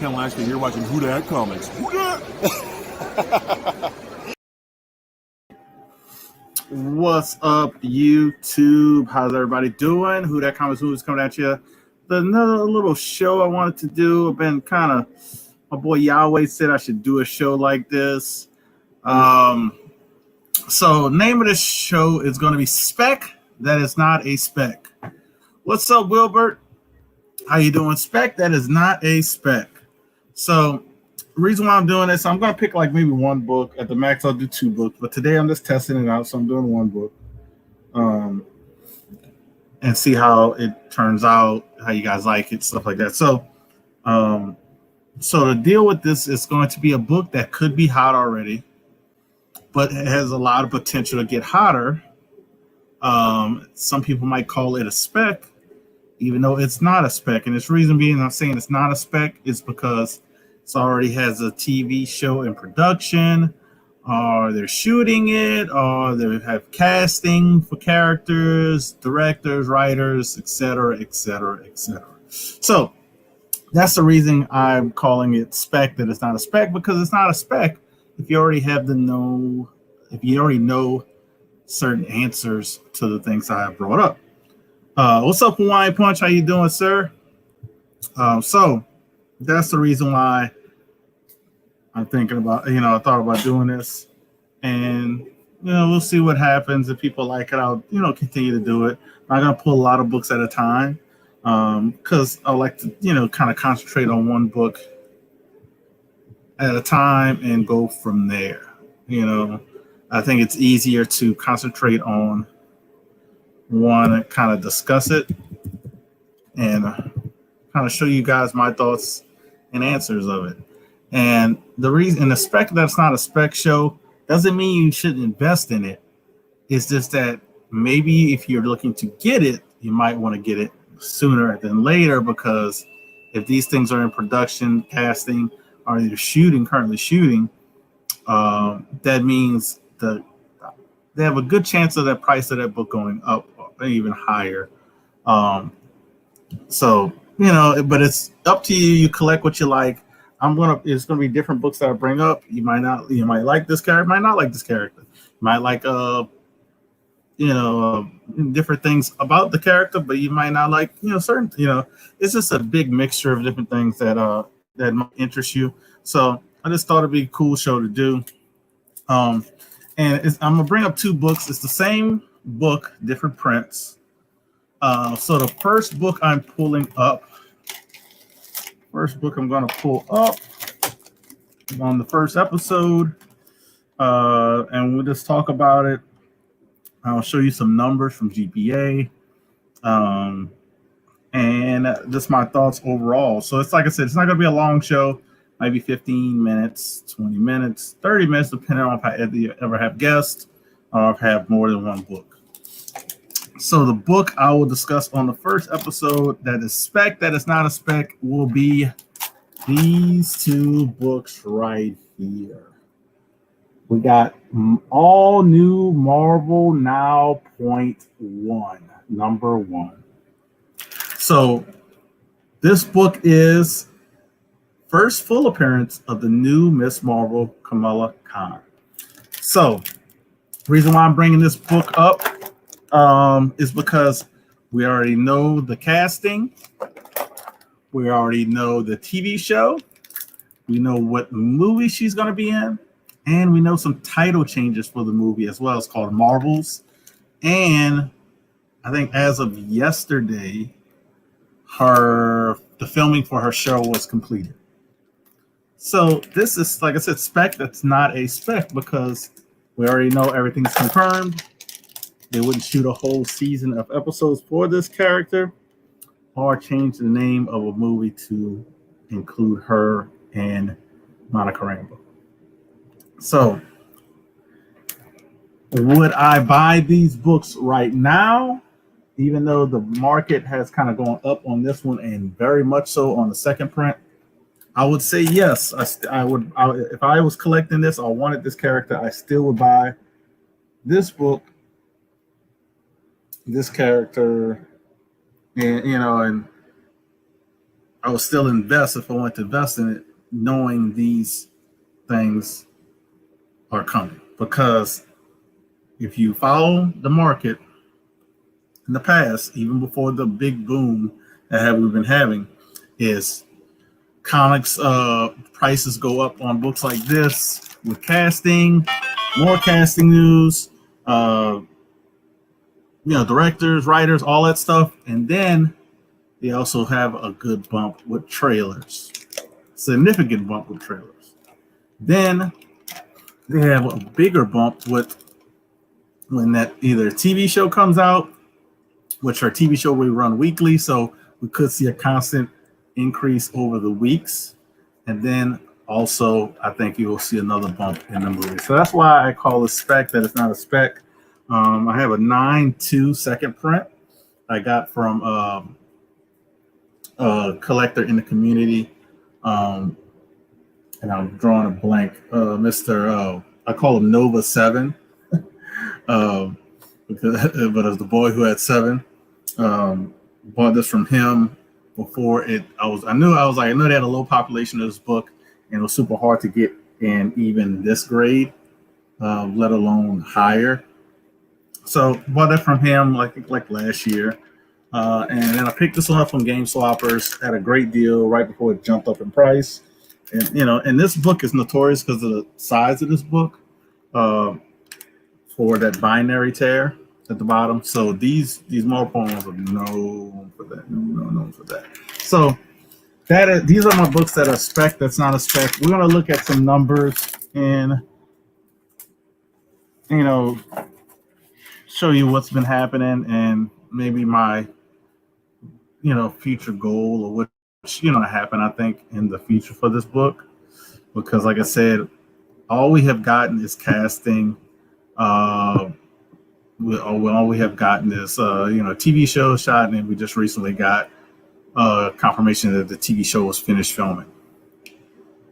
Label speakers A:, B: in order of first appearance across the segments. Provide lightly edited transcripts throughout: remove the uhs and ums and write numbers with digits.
A: Ken Lashley here watching Who Dat Comics. Who Dat?
B: What's up, YouTube? How's everybody doing? Who Dat Comics Movies coming at you. Another little show I wanted to do. I've been my boy Yahweh said I should do a show like this. So name of this show is going to be Spec That Is Not a Spec. What's up, Wilbert? How you doing? Spec That Is Not a Spec. So the reason why I'm doing this, I'm going to pick like maybe one book. At the max, I'll do 2 books. But today I'm just testing it out, so I'm doing 1 book. And see how it turns out, how you guys like it, stuff like that. So the deal with this is going to be a book that could be hot already, but it has a lot of potential to get hotter. Some people might call it a spec, even though it's not a spec. And its reason being I'm saying it's not a spec is because it already has a TV show in production, or they're shooting it, or they have casting for characters, directors, writers, etc., etc., etc. So that's the reason I'm calling it spec that it's not a spec, because it's not a spec if you already know certain answers to the things I have brought up. What's up, Hawaiian Punch? How you doing, sir? So that's the reason why I'm thinking about, I thought about doing this, and we'll see what happens. If people like it, I'll continue to do it. I'm not gonna pull a lot of books at a time, because I like to kind of concentrate on one book at a time and go from there. I think it's easier to concentrate on one and kind of discuss it and kind of show you guys my thoughts and answers of it. And the reason, the spec that's not a spec show doesn't mean you shouldn't invest in it. It's just that maybe if you're looking to get it, you might want to get it sooner than later, because if these things are in production, casting, or they're currently shooting, that means they have a good chance of that price of that book going up or even higher. But it's up to you. You collect what you like. It's gonna be different books that I bring up. You might like this character, might not like this character. You might like different things about the character, but you might not like certain. It's just a big mixture of different things that might interest you. So I just thought it'd be a cool show to do. And I'm gonna bring up 2 books. It's the same book, different prints. So the first book I'm pulling up. First book I'm going to pull up on the first episode, and we'll just talk about it. I'll show you some numbers from GPA, and just my thoughts overall. So it's like I said, it's not going to be a long show, maybe 15 minutes, 20 minutes, 30 minutes, depending on if I ever have guests or if I have more than one book. So the book I will discuss on the first episode that is spec, that is not a spec, will be these 2 books right here. We got all new Marvel Now .1, number 1. So this book is first full appearance of the new Miss Marvel, Kamala Khan. So the reason why I'm bringing this book up is because we already know the casting, we already know the TV show, we know what movie she's going to be in, and we know some title changes for the movie as well. It's called Marvels, and I think as of yesterday, the filming for her show was completed. So this is, like I said, spec that's not a spec, because we already know everything's confirmed. They wouldn't shoot a whole season of episodes for this character or change the name of a movie to include her and Monica Rambeau. So would I buy these books right now, even though the market has kind of gone up on this one and very much so on the second print? I would say yes. I would. If I was collecting this or wanted this character, I still would buy this book, this character, and I would still invest if I want to invest in it, knowing these things are coming. Because if you follow the market in the past, even before the big boom that we've been having, is comics prices go up on books like this with casting, more casting news, uh, directors, writers, all that stuff, and then they also have a good bump with trailers, significant bump with trailers. Then they have a bigger bump with when that either TV show comes out, which our TV show we run weekly, so we could see a constant increase over the weeks. And then also, I think you will see another bump in the movie. So that's why I call it spec, that it's not a spec. I have a 9/2 second print I got from a collector in the community. And I'm drawing a blank. Mr. I call him Nova 7. But as the boy who had 7. Bought this from him before it. I knew they had a low population of this book, and it was super hard to get in even this grade, let alone higher. So bought that from him like last year, and then I picked this one up from Game Swappers at a great deal right before it jumped up in price. And this book is notorious because of the size of this book, for that binary tear at the bottom. So these multiple ones are known for that. Known for that. So these are my books that are spec. That's not a spec. We're gonna look at some numbers and show you what's been happening and maybe my future goal or what's happen, I think, in the future for this book. Because like I said, all we have gotten is casting. All we have gotten is TV show shot, and then we just recently got confirmation that the TV show was finished filming,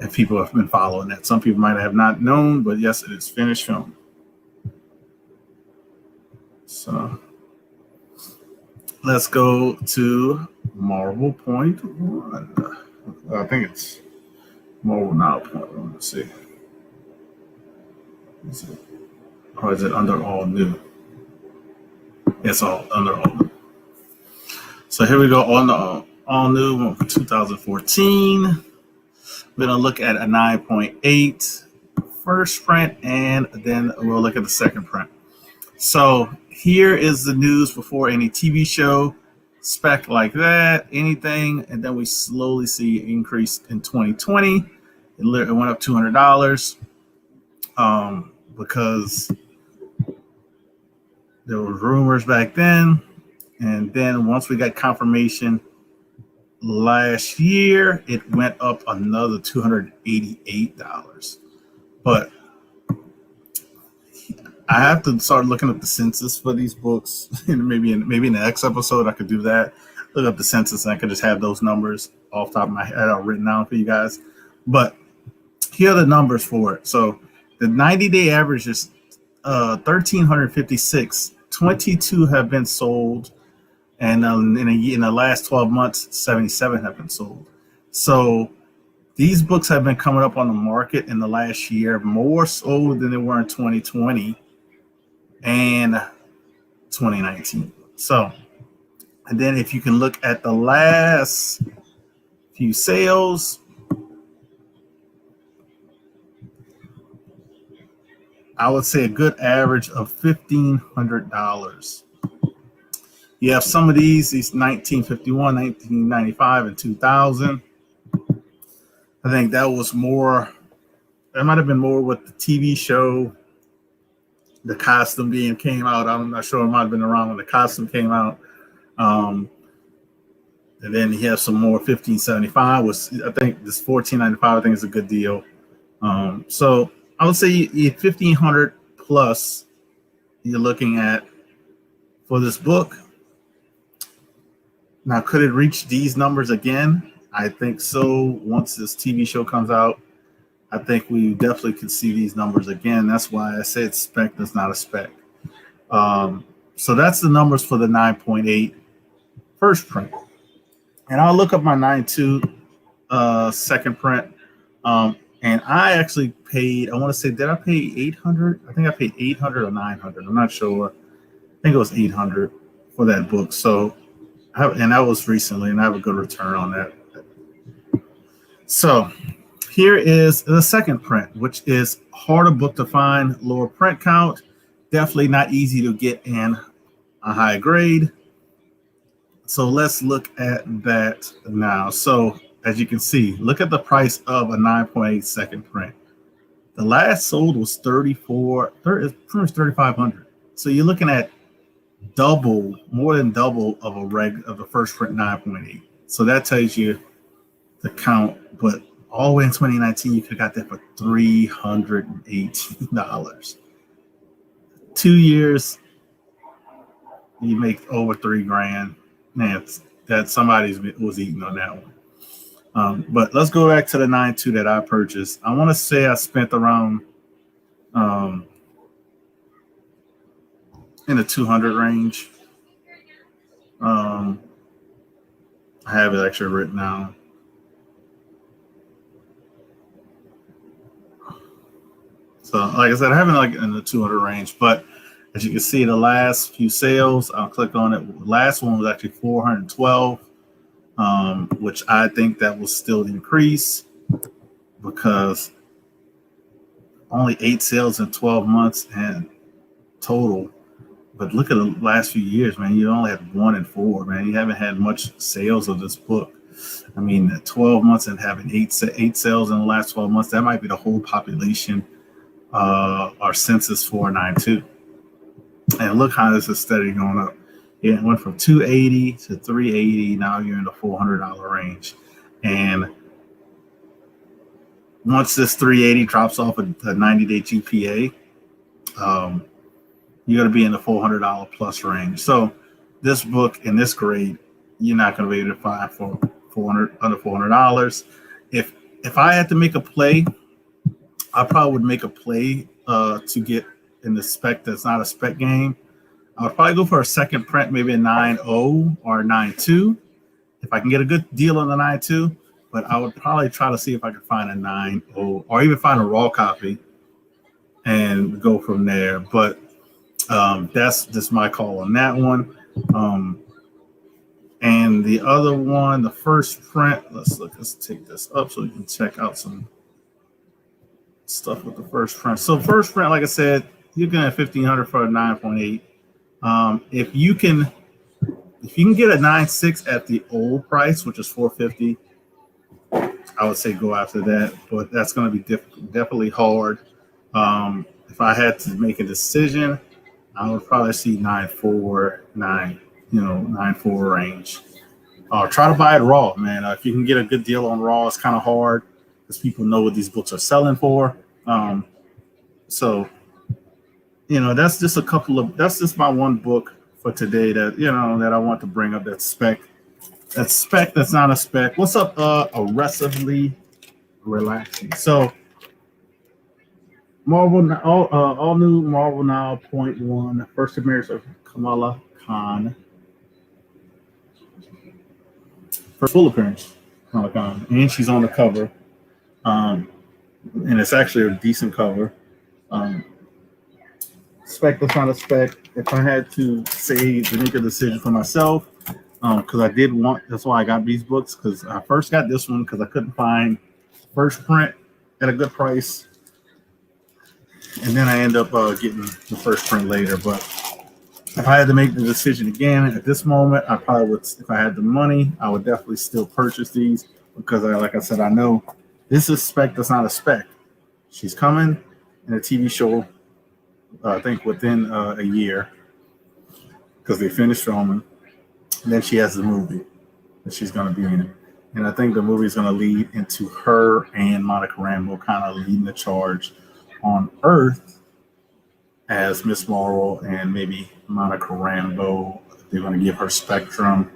B: and people have been following that. Some people might have not known, but yes, it is finished filming. So let's go to Marvel Point 1. I think it's Marvel Now Point 1. Let's see. Or is it under all new? It's all under all new. So here we go on the all new for 2014. We're going to look at a 9.8 first print, and then we'll look at the second print. So here is the news before any TV show, spec like that, anything, and then we slowly see an increase in 2020. It went up $200 because there were rumors back then, and then once we got confirmation last year, it went up another $288. But I have to start looking up the census for these books, and maybe in the next episode I could do that. Look up the census, and I could just have those numbers off the top of my head written down for you guys. But here are the numbers for it. So the 90-day average is 1,356. 22 have been sold, and in the last 12 months, 77 have been sold. So these books have been coming up on the market in the last year, more sold than they were in 2020 and 2019. So, and then if you can look at the last few sales, I would say a good average of $1,500. You have some of these 1951, 1995, and 2000. I think that was more, that might have been more with the TV show, the costume came out. I'm not sure, it might have been around when the costume came out. And then you have some more 1575, I think this 1495, I think is a good deal. So I would say you 1,500 plus you're looking at for this book. Now, could it reach these numbers again? I think so. Once this TV show comes out, I think we definitely could see these numbers again. That's why I said spec that's not a spec. So that's the numbers for the 9.8 first print. And I'll look up my 92 second print. And I actually paid, I want to say, did I pay 800? I think I paid 800 or 900. I'm not sure. I think it was 800 for that book. So, and that was recently, and I have a good return on that. So here is the second print, which is harder book to find, lower print count, definitely not easy to get in a high grade. So let's look at that now. So as you can see, look at the price of a 9.8 second print. The last sold was 34, pretty much 3,500. So you're looking at double, more than double of the first print 9.8. So that tells you the count. But all the way in 2019, you could have got that for $318. 2 years, you make over $3,000. Man, that somebody was eating on that one. But let's go back to the 9.2 that I purchased. I want to say I spent around in the 200 range. I have it actually written down. So, like I said, I have it like in the 200 range. But as you can see, the last few sales, I'll click on it. The last one was actually 412. Which I think that will still increase because only 8 sales in 12 months and total. But look at the last few years, man. You only had 1 and 4, man. You haven't had much sales of this book. I mean, 12 months and having 8 sales in the last 12 months, that might be the whole population or census 492. And look how this is steady going up. It went from 280 to 380. Now you're in the $400 range. And once this 380 drops off a 90-day GPA, you're going to be in the $400 plus range. So this book in this grade, you're not going to be able to find for under $400. If I had to make a play, I probably would make a play to get in the spec that's not a spec game. I would probably go for a second print, maybe a 9.0 or a 9.2 if I can get a good deal on the 9.2. But I would probably try to see if I could find a 9.0 or even find a raw copy and go from there. But that's just my call on that one. And the other one, the first print, let's take this up so you can check out some stuff with the first print. So first print, like I said, you're going to have $1,500 for a 9.8. If you can get a 9.6 at the old price, which is $450, I would say go after that. But that's going to be definitely hard. If I had to make a decision, I would probably see 9.4 range. Try to buy it raw, man. If you can get a good deal on raw, it's kind of hard because people know what these books are selling for. So. That's just that's just my one book for today that I want to bring up. That spec. That's not a spec. What's up? Aggressively relaxing. So Marvel, all new Marvel Now .1 first appearance of Kamala Khan. For full appearance, Kamala Khan, and she's on the cover. And it's actually a decent cover. Spec that's not a spec. If I had to say to make a decision for myself, because that's why I got these books, because I first got this one because I couldn't find first print at a good price, and then I end up getting the first print later. But if I had to make the decision again at this moment, I probably would. If I had the money, I would definitely still purchase these because, like I said, I know this is spec that's not a spec. She's coming in a TV show. I think within a year, because they finished filming. And then she has the movie that she's going to be in. And I think the movie is going to lead into her and Monica Rambeau kind of leading the charge on Earth as Miss Marvel, and maybe Monica Rambeau. They're going to give her Spectrum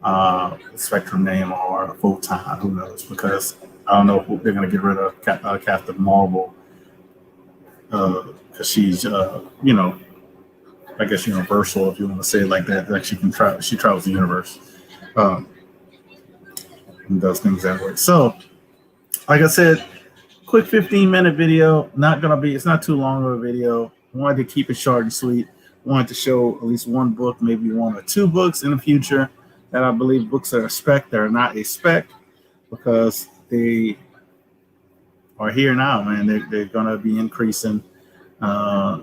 B: name or Photon. Who knows? Because I don't know if they're going to get rid of Captain Marvel. Because she's, I guess universal, if you want to say it like that. Like she travels the universe. and does things that way. So, like I said, quick 15-minute video. It's not too long of a video. Wanted to keep it short and sweet. Wanted to show at least one book, maybe one or two books in the future that I believe books that are spec that are not a spec, because they are here now, man. They're going to be increasing. I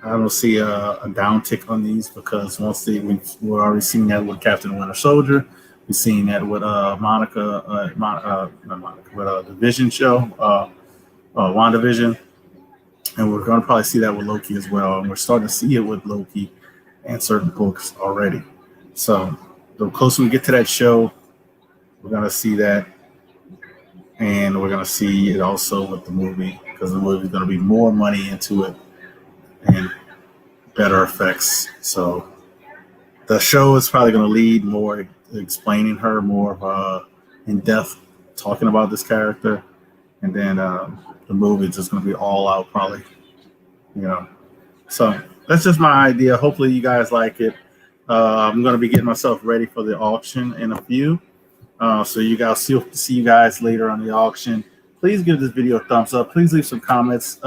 B: don't see a downtick on these, because we've already seen that with Captain Winter Soldier. We've seen that with the Vision show, WandaVision, and we're going to probably see that with Loki as well. And we're starting to see it with Loki and certain books already. So the closer we get to that show, we're going to see that, and we're going to see it also with the movie, because the movie is going to be more money into it and better effects. So the show is probably going to lead more explaining her more in depth, talking about this character, and then the movie is just going to be all out, probably. So that's just my idea. Hopefully you guys like it. I'm going to be getting myself ready for the auction in a few. So you guys see you guys later on the auction. Please give this video a thumbs up. Please leave some comments.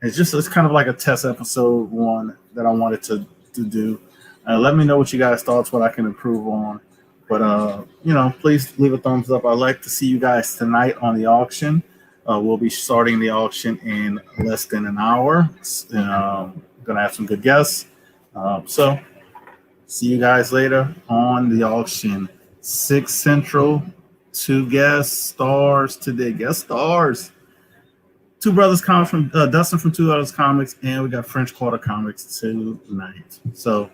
B: It's kind of like a test episode one that I wanted to do. Let me know what you guys thoughts, what I can improve on. But please leave a thumbs up. I'd like to see you guys tonight on the auction. We'll be starting the auction in less than an hour. Gonna have some good guests. So see you guys later on the auction. 6 Central, 2 guest stars today. Guest stars. 2 Brothers Comics from Dustin from 2 Brothers Comics, and we got French Quarter Comics tonight. So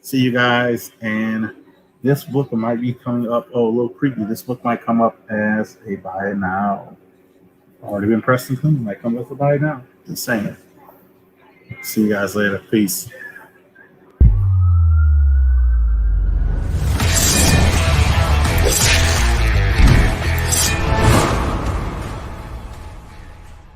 B: see you guys. And this book might be coming up. Oh, a little creepy. This book might come up as a buy it now. Already been pressed and clean. Might come up as a buy it now. Just saying. See you guys later. Peace.